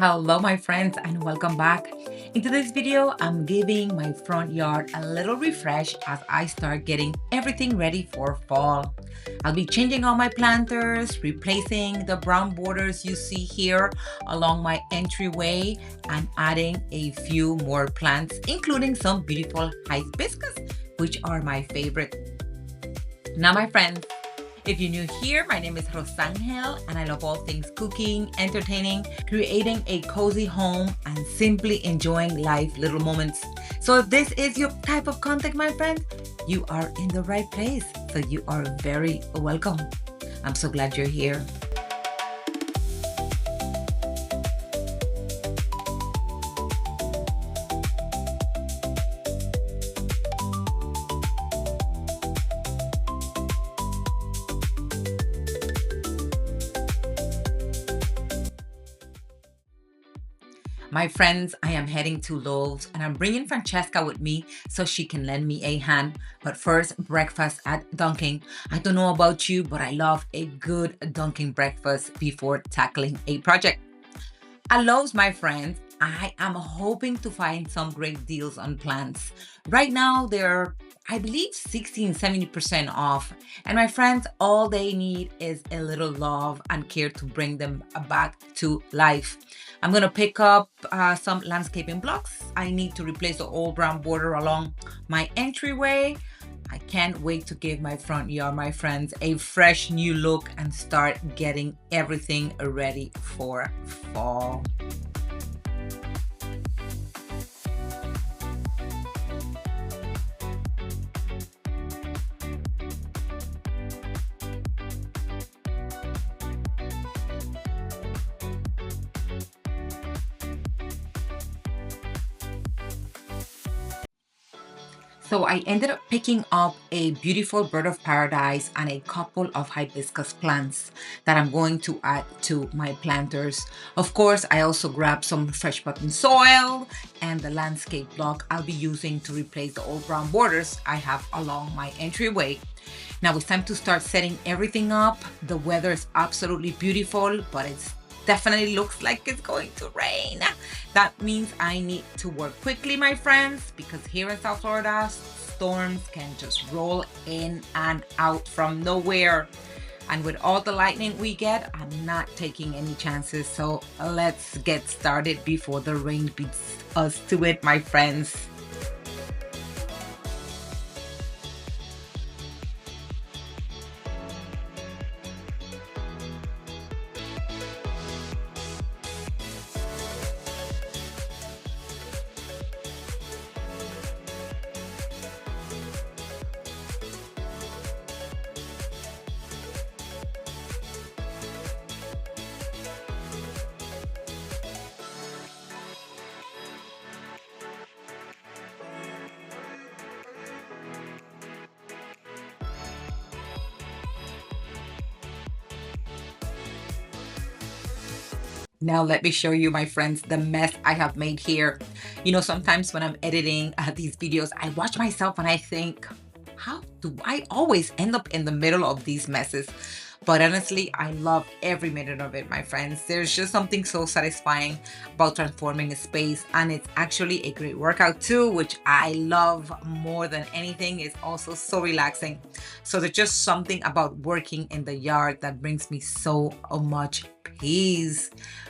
Hello my friends and welcome back. In today's video, I'm giving my front yard a little refresh as I start getting everything ready for fall. I'll be changing all my planters, replacing the brown borders you see here along my entryway, and adding a few more plants, including some beautiful hibiscus, which are my favorite. Now my friends, if you're new here, my name is Rosangel and I love all things cooking, entertaining, creating a cozy home, and simply enjoying life little moments. So if this is your type of content, my friend, you are in the right place. So you are very welcome. I'm so glad you're here. My friends, I am heading to Lowe's and I'm bringing Francesca with me so she can lend me a hand. But first, breakfast at Dunkin'. I don't know about you, but I love a good Dunkin' breakfast before tackling a project. At Lowe's, my friends, I am hoping to find some great deals on plants. Right now, they're, I believe, 60 and 70% off. And my friends, all they need is a little love and care to bring them back to life. I'm gonna pick up some landscaping blocks. I need to replace the old brown border along my entryway. I can't wait to give my front yard, my friends, a fresh new look and start getting everything ready for fall. So I ended up picking up a beautiful bird of paradise and a couple of hibiscus plants that I'm going to add to my planters. Of course, I also grabbed some fresh button soil and the landscape block I'll be using to replace the old brown borders I have along my entryway. Now it's time to start setting everything up. The weather is absolutely beautiful, but it's definitely looks like it's going to rain. That means I need to work quickly, my friends, because here in South Florida, storms can just roll in and out from nowhere. And with all the lightning we get, I'm not taking any chances. So let's get started before the rain beats us to it, my friends. Now let me show you, my friends, the mess I have made here. You know, sometimes when I'm editing these videos, I watch myself and I think, how do I always end up in the middle of these messes? But honestly, I love every minute of it, my friends. There's just something so satisfying about transforming a space, and it's actually a great workout too, which I love more than anything. It's also so relaxing. So there's just something about working in the yard that brings me so much peace.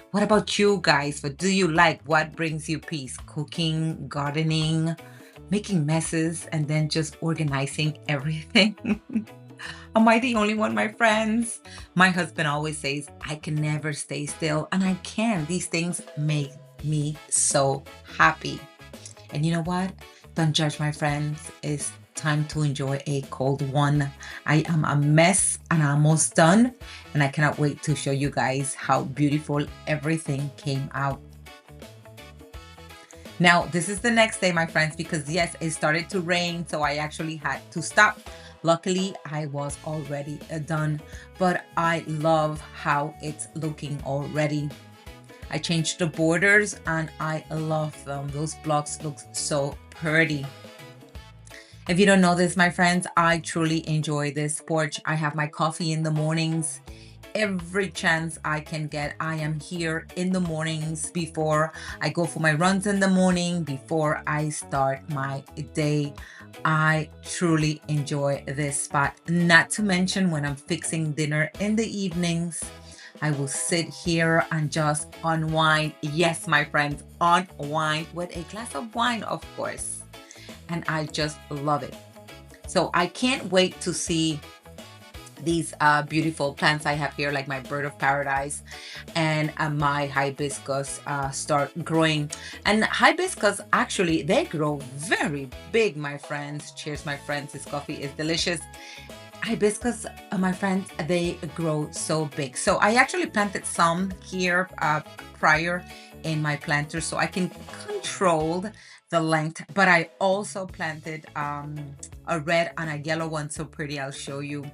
What about you guys? What do you like? What brings you peace? Cooking, gardening, making messes, and then just organizing everything? Am I the only one, my friends? My husband always says, I can never stay still, and I can. These things make me so happy. And you know what? Don't judge, my friends. It's time to enjoy a cold one. I am a mess and I'm almost done, and I cannot wait to show you guys how beautiful everything came out. Now, this is the next day, my friends, because yes, it started to rain, so I actually had to stop. Luckily, I was already done, but I love how it's looking already. I changed the borders and I love them. Those blocks look so pretty. If you don't know this, my friends, I truly enjoy this porch. I have my coffee in the mornings every chance I can get. I am here in the mornings before I go for my runs in the morning, before I start my day. I truly enjoy this spot. Not to mention when I'm fixing dinner in the evenings, I will sit here and just unwind. Yes, my friends, unwind with a glass of wine, of course. And I just love it. So I can't wait to see these beautiful plants I have here, like my bird of paradise and my hibiscus start growing. And hibiscus, actually, they grow very big, my friends. Cheers, my friends. This coffee is delicious. Hibiscus, my friends, they grow so big. So I actually planted some here prior in my planter so I can control the length, but I also planted a red and a yellow one, so pretty. I'll show you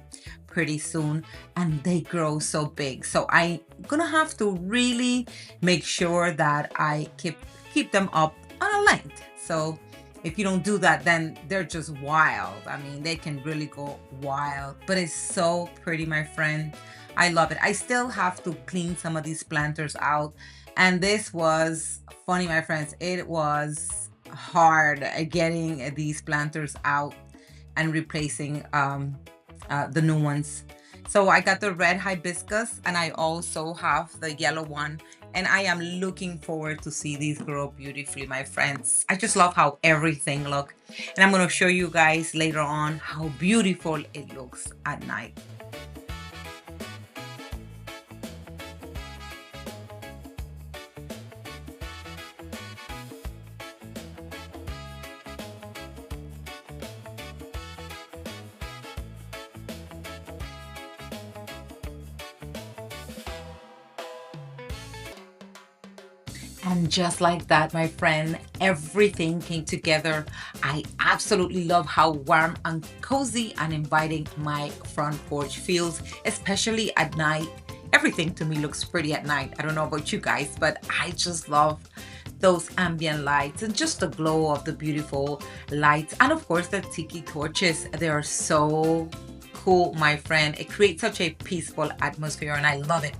pretty soon, and they grow so big. So I'm gonna have to really make sure that I keep them up on a length. So if you don't do that, then they're just wild. I mean, they can really go wild, but it's so pretty, my friend. I love it. I still have to clean some of these planters out, and this was funny, my friends. It was hard getting these planters out and replacing the new ones. So I got the red hibiscus, and I also have the yellow one, and I am looking forward to see these grow beautifully, my friends. I just love how everything look, and I'm going to show you guys later on how beautiful it looks at night. And just like that, my friend, everything came together. I absolutely love how warm and cozy and inviting my front porch feels, especially at night. Everything to me looks pretty at night. I don't know about you guys, but I just love those ambient lights and just the glow of the beautiful lights. And of course, the tiki torches. They are so cool, my friend. It creates such a peaceful atmosphere, and I love it.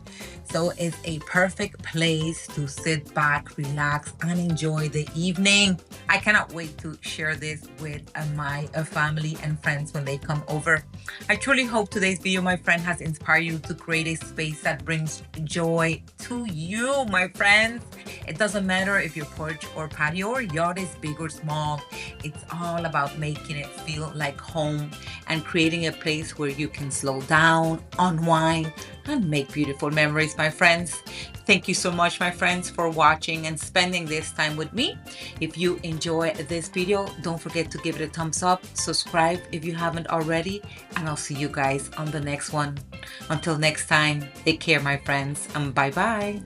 So it's a perfect place to sit back, relax, and enjoy the evening. I cannot wait to share this with my family and friends when they come over. I truly hope today's video, my friend, has inspired you to create a space that brings joy to you, my friends. It doesn't matter if your porch or patio or yard is big or small. It's all about making it feel like home and creating a place where you can slow down, unwind, and make beautiful memories, my friends. Thank you so much, my friends, for watching and spending this time with me. If you enjoy this video, don't forget to give it a thumbs up, subscribe if you haven't already, and I'll see you guys on the next one. Until next time, take care, my friends, and bye-bye.